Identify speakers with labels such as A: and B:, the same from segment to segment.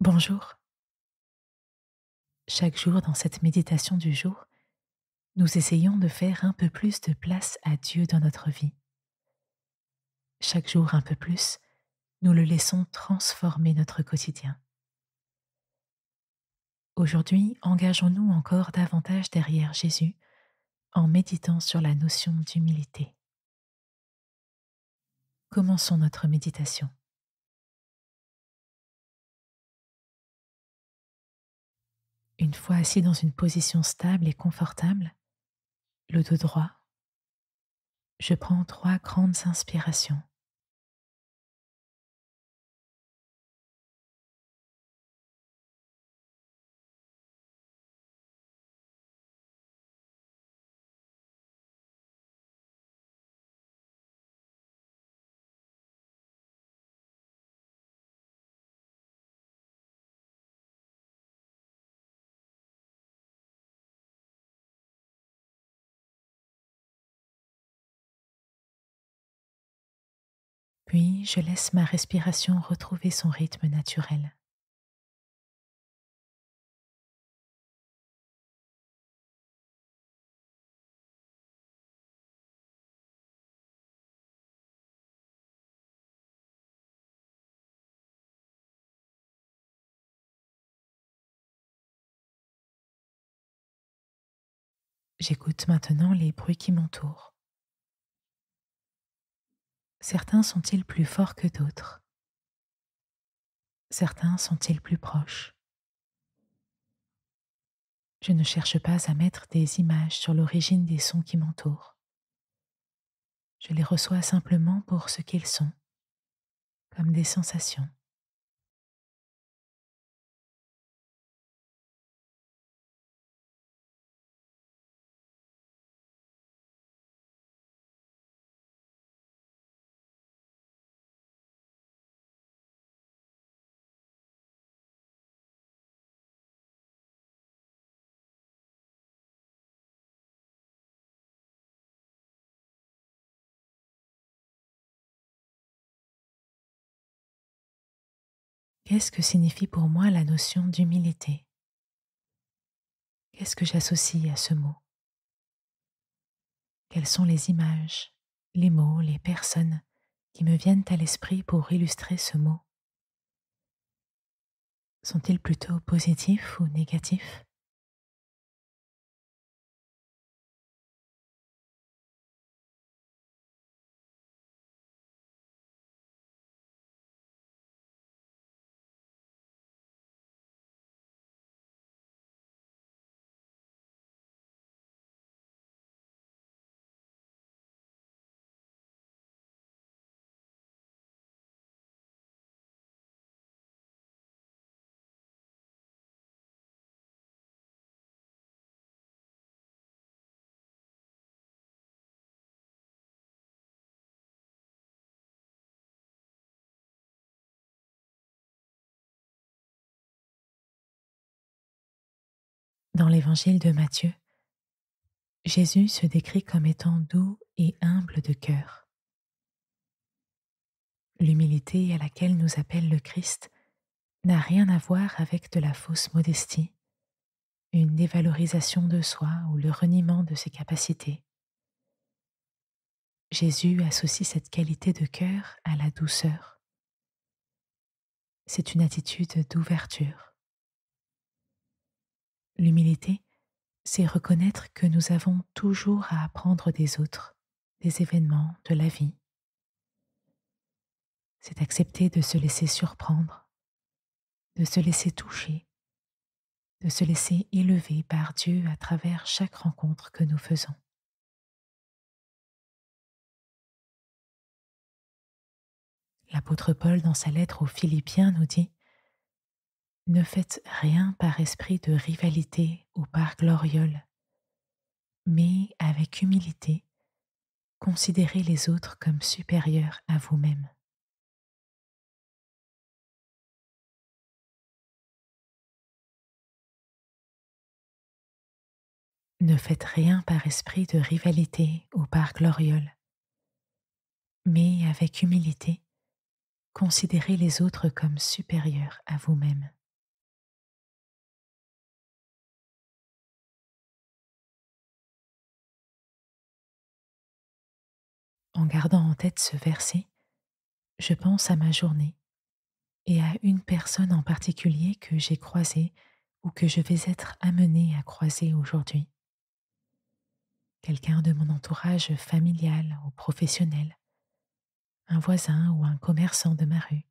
A: Bonjour. Chaque jour dans cette méditation du jour, nous essayons de faire un peu plus de place à Dieu dans notre vie. Chaque jour un peu plus, nous le laissons transformer notre quotidien. Aujourd'hui, engageons-nous encore davantage derrière Jésus en méditant sur la notion d'humilité. Commençons notre méditation. Une fois assis dans une position stable et confortable, le dos droit, je prends 3 grandes inspirations. Puis je laisse ma respiration retrouver son rythme naturel. J'écoute maintenant les bruits qui m'entourent. Certains sont-ils plus forts que d'autres? Certains sont-ils plus proches? Je ne cherche pas à mettre des images sur l'origine des sons qui m'entourent. Je les reçois simplement pour ce qu'ils sont, comme des sensations. Qu'est-ce que signifie pour moi la notion d'humilité? Qu'est-ce que j'associe à ce mot? Quelles sont les images, les mots, les personnes qui me viennent à l'esprit pour illustrer ce mot? Sont-ils plutôt positifs ou négatifs? Dans l'évangile de Matthieu, Jésus se décrit comme étant doux et humble de cœur. L'humilité à laquelle nous appelle le Christ n'a rien à voir avec de la fausse modestie, une dévalorisation de soi ou le reniement de ses capacités. Jésus associe cette qualité de cœur à la douceur. C'est une attitude d'ouverture. L'humilité, c'est reconnaître que nous avons toujours à apprendre des autres, des événements, de la vie. C'est accepter de se laisser surprendre, de se laisser toucher, de se laisser élever par Dieu à travers chaque rencontre que nous faisons. L'apôtre Paul, dans sa lettre aux Philippiens, nous dit: Ne faites rien par esprit de rivalité ou par gloriole, mais avec humilité, considérez les autres comme supérieurs à vous-même. Ne faites rien par esprit de rivalité ou par gloriole, mais avec humilité, considérez les autres comme supérieurs à vous-même. En gardant en tête ce verset, je pense à ma journée et à une personne en particulier que j'ai croisée ou que je vais être amenée à croiser aujourd'hui. Quelqu'un de mon entourage familial ou professionnel, un voisin ou un commerçant de ma rue.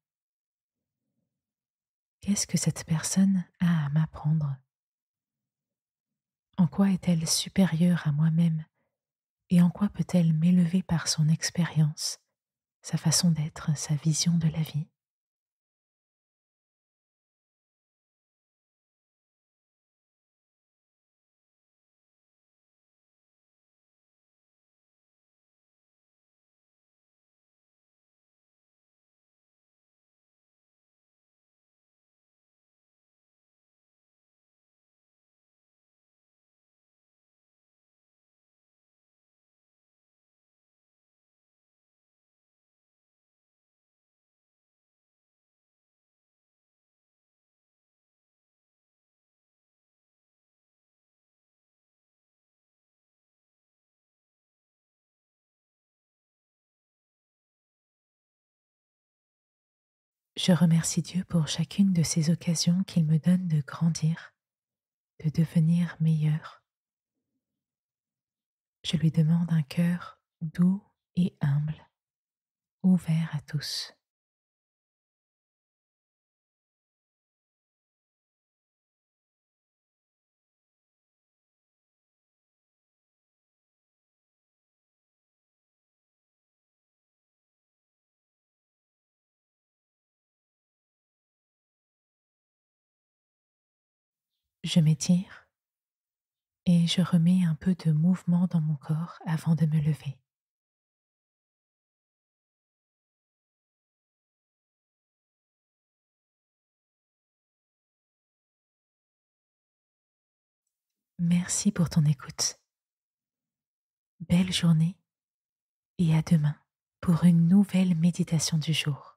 A: Qu'est-ce que cette personne a à m'apprendre? En quoi est-elle supérieure à moi-même et en quoi peut-elle m'élever par son expérience, sa façon d'être, sa vision de la vie? Je remercie Dieu pour chacune de ces occasions qu'il me donne de grandir, de devenir meilleur. Je lui demande un cœur doux et humble, ouvert à tous. Je m'étire et je remets un peu de mouvement dans mon corps avant de me lever. Merci pour ton écoute. Belle journée et à demain pour une nouvelle méditation du jour.